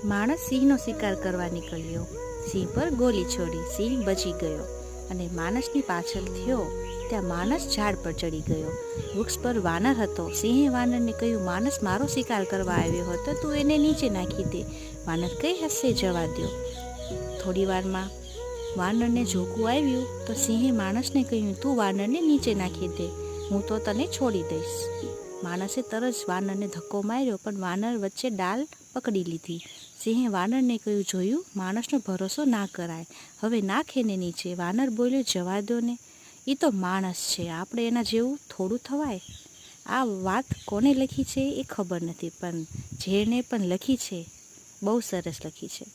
માણસ સિંહનો શિકાર કરવા નીકળ્યો. સિંહ પર ગોલી છોડી. સિંહ બચી ગયો અને માણસની પાછળ થયો ત્યાં માણસ ઝાડ પર ચડી ગયો. વૃક્ષ પર વાનર હતો. સિંહે વાનરને કહ્યું, માણસ મારો શિકાર કરવા આવ્યો હતો, તું એને નીચે નાખી દે. વાનર કઈ હશે, જવા દો. થોડી વારમાં વાનરને ઝોકું આવ્યું તો સિંહે માણસને કહ્યું, તું વાનરને નીચે નાખી દે, હું તો તને છોડી દઈશ. માણસે તરત જ વાનરને ધક્કો માર્યો, પણ વાનર વચ્ચે ડાલ પકડી લીધી. સિંહે વાનરને કહ્યું, જોયું, માણસનો ભરોસો ના કરાય, હવે નાખ એને નીચે. વાનર બોલ્યો, જવા દો ને, એ તો માણસ છે, આપણે એના જેવું થોડું થવાય. આ વાત કોને લખી છે એ ખબર નથી, પણ જેણે પણ લખી છે બહુ સરસ લખી છે.